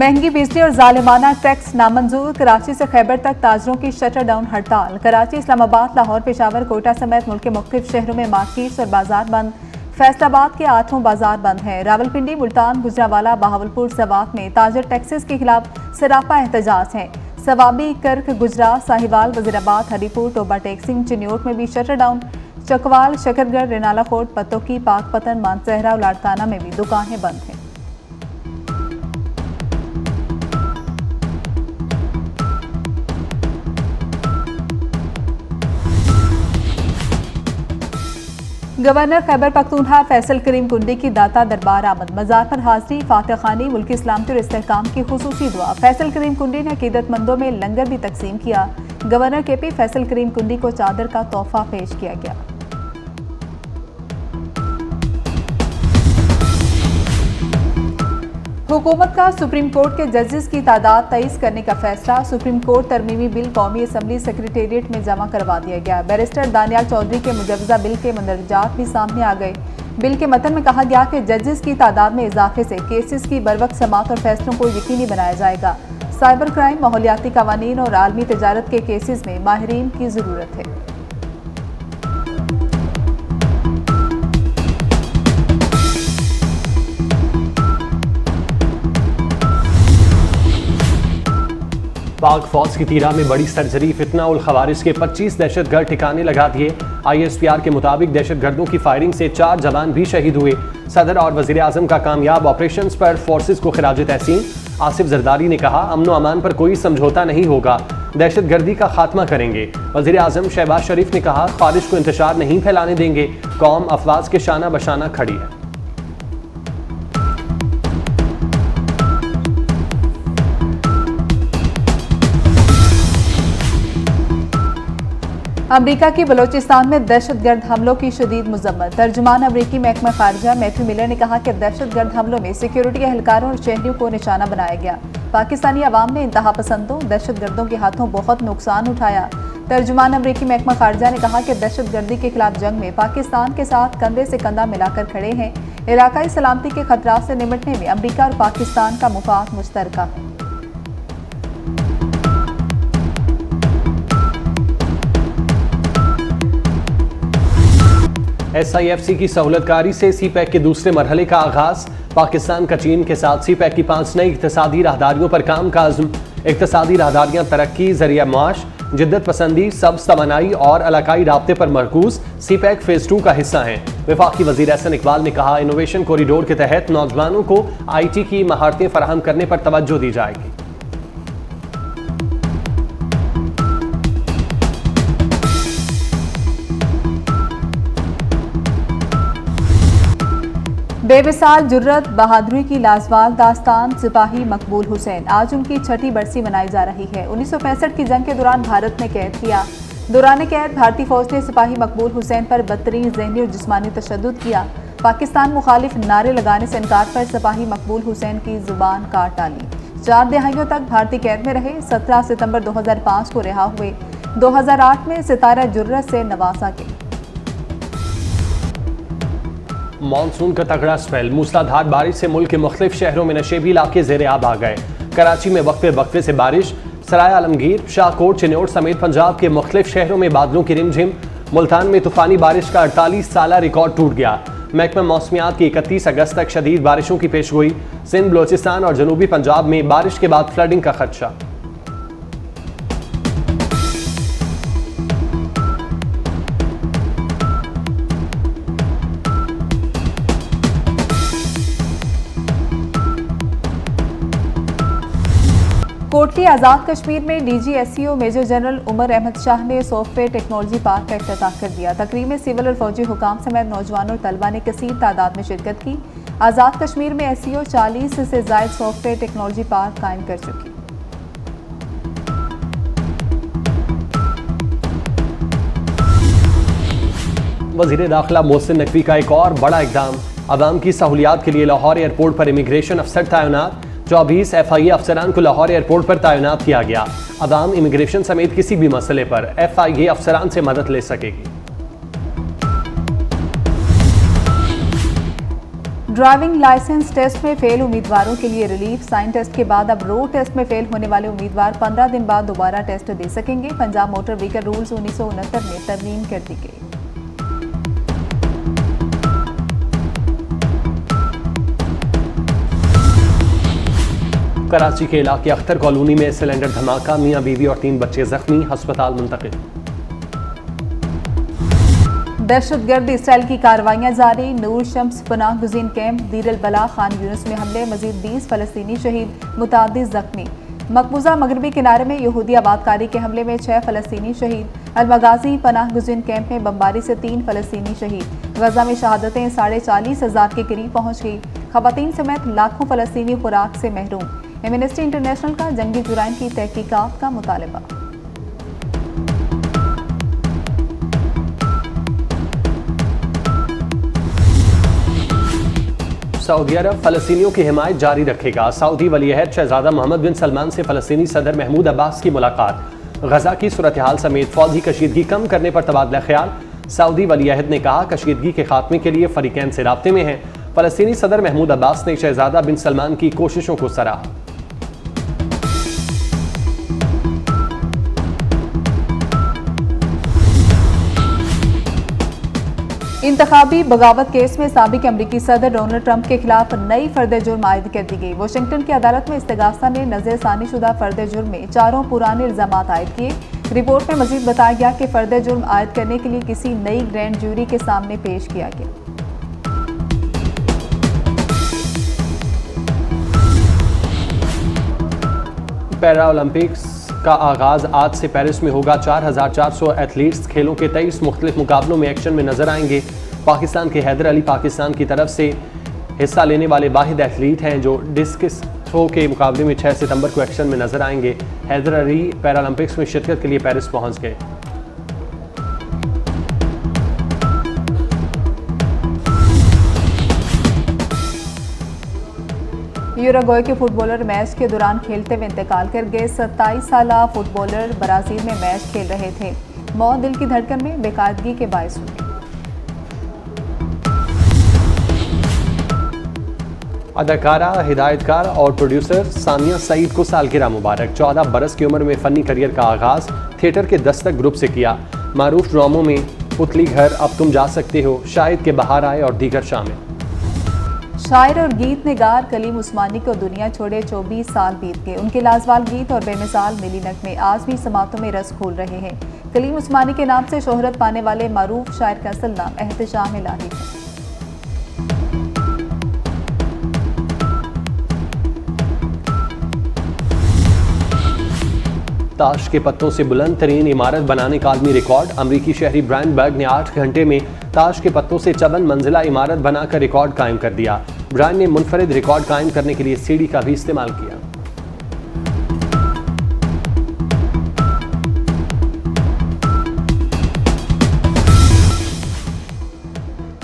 महंगी बिजली और जालिमाना टैक्स नामंजूर। कराची से खैबर तक ताजरों की शटर डाउन हड़ताल। कराची, इस्लामाबाद, लाहौर, पेशावर, कोयटा समेत मुल्क के मुख्तलिफ शहरों में मार्केट्स और बाजार बंद। फैसलाबाद के 8 बाजार बंद हैं। रावलपिंडी, मुल्तान, गुजरावाला, बहावलपुर, सवात में ताजर टैक्सेस के खिलाफ सरापा एहतजाज है। सवाबी, कर्क, गुजरात, साहिवाल, वजीराबाद, हरीपुर, टोबा टेक्सिंग, चिन्योट में भी शटर डाउन। चकवाल, शकरगढ़, रेनाला कोट, पतोकी, पाकपतन, मानसहरा और लाड़काना में भी दुकानें बंद हैं। गवर्नर खैबर पख्तूनख्वा फैसल करीम कुंडी की दाता दरबार आमद। मज़ार पर हाजिरी, फातह खानी, मुल्की सलामती और इस्तेहकाम की खुसूसी दुआ। फैसल करीम कुंडी ने अकीदतमंदों में लंगर भी तकसीम किया। गवर्नर KP फैसल करीम कुंडी को चादर का तोहफा पेश किया गया। हुकूमत का सुप्रीम कोर्ट के जजेस की तादाद 23 करने का फैसला। सुप्रीम कोर्ट तरमीमी बिल कौमी असम्बली सेक्रेटेरिएट में जमा करवा दिया गया। बैरिस्टर दानियाल चौधरी के मुजवजा बिल के मंदरजात भी सामने आ गए। बिल के मतन में कहा गया कि जजेस की तादाद में इजाफे से केसेस की बरवक्त समाअत और फैसलों को यकीनी बनाया जाएगा। साइबर क्राइम, माहौलियाती कवानीन और आलमी तजारत के केसेस में माहिरीन की जरूरत है। पाक फौज की तीरा में बड़ी सर्जरी। फितना उल खवारिज के 25 दहशतगर्द ठिकाने लगा दिए। ISPR के मुताबिक दहशतगर्दों की फायरिंग से 4 जवान भी शहीद हुए। सदर और वजीर आजम का कामयाब ऑपरेशन पर फोर्सेज को खिराज तहसीन। आसिफ जरदारी ने कहा, अमन व अमान पर कोई समझौता नहीं होगा, दहशतगर्दी का खात्मा करेंगे। वजीर आजम शहबाज शरीफ ने कहा, खारिज को इंतशार नहीं फैलाने देंगे, कौम अफवाज के शाना बशाना खड़ी है। अमरीका की बलोचिस्तान में दहशतगर्द हमलों की शदीद मुजम्मत। तर्जुमान अमरीकी महकमा खारजा मैथ्यू मिलर ने कहा कि दहशतगर्द हमलों में सिक्योरिटी एहलकारों और शहरियों को निशाना बनाया गया। पाकिस्तानी अवाम ने इंतहा पसंदों दहशतगर्दों के हाथों बहुत नुकसान उठाया। तर्जुमान अमरीकी महकमा खारजा ने कहा कि दहशतगर्दी के खिलाफ जंग में पाकिस्तान के साथ कंधे से कंधा मिलाकर खड़े हैं। इलाकाई सलामती के खतरात से निपटने में अमरीका और पाकिस्तान का मुफाद मुश्तरका है। SIFC की सहूलतकारी से CPEC के दूसरे मरहले का आगाज। पाकिस्तान का चीन के साथ CPEC की 5 नई इक्तसादी राहदारियों पर काम का अज़्म। इक्तसादी राहदारियाँ तरक्की, ज़रिया माश, जिद्दत पसंदी, सब्ज़ तवानाई और इलाकाई राब्ते पर मरकूज CPEC फेज़ 2 का हिस्सा हैं। वफाकी वज़ीर एहसन इकबाल ने कहा, इनोवेशन कॉरिडोर के तहत नौजवानों को IT की महारतें फराहम करने पर तवज्जो दी जाएगी। बेमिसाल जुर्रत बहादुरी की लाजवाब दास्तान सिपाही मकबूल हुसैन। आज उनकी 6ठी बरसी मनाई जा रही है। 1965 की जंग के दौरान भारत में कैद किया। दौरान कैद भारतीय फौज ने सिपाही मकबूल हुसैन पर बदतरीन ज़हनी और जिस्मानी तशद्दुद किया। पाकिस्तान मुखालिफ नारे लगाने से इनकार पर सिपाही मकबूल हुसैन की जुबान काट डाली। 4 दहाइयों तक भारतीय कैद में रहे। 17 सितंबर 2005 को रिहा हुए। 2008 में सितारा जुर्रत से नवाजा गए। मानसून का तगड़ा स्पेल। मूसलाधार बारिश से मुल्क के मुख्तलिफ शहरों में नशेबी इलाके ज़ेरे आब आ गए। कराची में वक्फे वक्फे से बारिश। सराय आलमगीर, शाहकोट, चिन्योट समेत पंजाब के मुख्तलिफ शहरों में बादलों की रिमझिम। मुल्तान में तूफानी बारिश का 48 साला रिकॉर्ड टूट गया। महकमा मौसमियात की 31 अगस्त तक शदीद बारिशों की पेशगोई। सिंध, बलोचिस्तान और जनूबी पंजाब में बारिश के बाद फ्लडिंग का खदशा। कोटली आज़ाद कश्मीर में DG SEO major general Umar Ahmed Shah ने सॉफ्टवेयर टेक्नोलॉजी पार्क का इफ्तिताह कर दिया। तकरीब में सिविल और फौजी हुकाम समेत नौजवानों और तलबा ने कसीर तादाद में शिरकत की। आज़ाद कश्मीर में SEO 40 से ज़ायद सॉफ्टवेयर टेक्नोलॉजी पार्क कायम कर चुकी। वज़ीर दाखिला मोहसिन नकवी का एक और बड़ा इक़दाम। अवाम की सहूलियात के लिए लाहौर एयरपोर्ट पर इमिग्रेशन अफसर तैनात। 24 FIA अफसरान को लाहौर एयरपोर्ट पर तैनात किया गया। अवाम इमिग्रेशन समेत किसी भी मसले पर FIA अफसरान से मदद ले सकेगी। ड्राइविंग लाइसेंस टेस्ट में फेल उम्मीदवारों के लिए रिलीफ। साइन टेस्ट के बाद अब रोड टेस्ट में फेल होने वाले उम्मीदवार 15 दिन बाद दोबारा टेस्ट दे सकेंगे। पंजाब मोटर व्हीकल रूल्स 1969 में तरमीम कर दी गई। कराची के इलाके अख्तर कॉलोनी में सिलेंडर धमाका, मियां बीवी और 3 बच्चे जख्मी, अस्पताल मुंतकिल। दहशतगर्द इसराइल की कार्रवाइयां जारी। नूर शम्स पनाह गुज़ीन कैंप, दीर अल बला, खान यूनुस में हमले, मजीद 20 फलस्तीनी शहीद, मुतादिद जख्मी। मकबूजा मगरबी किनारे में यहूदी आबादकारी के हमले में 6 फलस्तीनी शहीद। अलमगाजी पनाह गुज़ीन कैंप में बमबारी से 3 फलस्तीनी शहीद। गजा में शहादतें 40,500 के करीब पहुँच गई। खवातीन समेत लाखों फलस्तीनी खुराक से महरूम। एमनेस्टी इंटरनेशनल का जंगी जुराइम की तहकीकात का मुतालबा। सऊदी अरब फलस्तीनियों की हिमायत जारी रखेगा। सऊदी वलीअहद शहजादा मोहम्मद बिन सलमान से फलस्तीनी सदर महमूद अब्बास की मुलाकात। गजा की सूरत हाल समेत फौजी कशीदगी कम करने पर तबादला ख्याल। सऊदी वलीअहद ने कहा कशीदगी के खात्मे के लिए फरीकैन से राब्ते में हैं। फलस्तीनी सदर महमूद अब्बास ने शहजादा बिन सलमान की कोशिशों को सराहा। इंतखाबी बगावत केस में साबिक अमरीकी सदर डोनाल्ड ट्रंप के खिलाफ नई फर्द जुर्म आयद कर दी गई। वाशिंगटन की अदालत में इस्तेगासा ने नजरसानी शुदा फर्द जुर्म में 4 पुराने इल्जामात आयद किए। रिपोर्ट में मजीद बताया गया कि फर्द जुर्म आयद करने के लिए किसी नई ग्रैंड जूरी के सामने पेश किया गया। पैरा ओलंपिक्स का आगाज आज से पेरिस में होगा। 4,400 एथलीट्स खेलों के 23 मुख्तलिफ मुकाबलों में एक्शन में नजर आएंगे। पाकिस्तान के हैदर अली पाकिस्तान की तरफ से हिस्सा लेने वाले वाहिद एथलीट हैं जो डिस्कस थ्रो के मुकाबले में 6 सितंबर को एक्शन में नजर आएंगे। हैदर अली पैरालंपिक्स में शिरकत के लिए पेरिस पहुंच गए। यूरुग्वे के फुटबॉलर मैच के दौरान खेलते हुए इंतकाल कर गए। 27 साला फुटबॉलर ब्राजील में मैच खेल रहे थे। मौत दिल की धड़कन में बेकायदगी के बायस हुई। अदाकारा, हिदायतकार और प्रोड्यूसर सानिया सईद को सालगिरह मुबारक। 14 बरस की उम्र में फ़नी करियर का आगाज़ थिएटर के दस्तक ग्रुप से किया। मारूफ ड्रामों में पुतली घर, अब तुम जा सकते हो, शाहिद के बाहर आए और दीगर शामिल। शायर और गीत निगार कलीम उस्मानी को दुनिया छोड़े 24 साल बीत गए। उनके लाजवाल गीत और बेमिसाल मिली नगमे आज भी समातों में रस खोल रहे हैं। कलीम उस्मानी के नाम से शोहरत पाने वाले मारूफ शायर का असल नाम एहतशाम इलाही है। ताश के पत्तों से बुलंद तरीन इमारत बनाने का आलमी रिकॉर्ड। अमरीकी शहरी ब्रायन ने 8 घंटे में ताश के पत्तों से 54 मंजिला इमारत बनाकर रिकॉर्ड कायम कर दिया। ब्रायन ने मुनफरिद रिकॉर्ड कायम करने के लिए सीढ़ी का भी इस्तेमाल किया।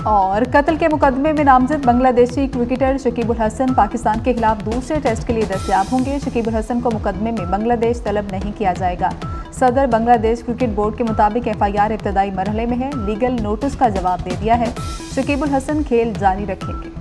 और कत्ल के मुकदमे में नामजद बांग्लादेशी क्रिकेटर शकीबुल हसन पाकिस्तान के खिलाफ दूसरे टेस्ट के लिए दस्तयाब होंगे। शकीबुल हसन को मुकदमे में बांग्लादेश तलब नहीं किया जाएगा। सदर बांग्लादेश क्रिकेट बोर्ड के मुताबिक FIR इब्तदाई मरहले में है। लीगल नोटिस का जवाब दे दिया है। शकीबुल हसन खेल जारी रखेंगे।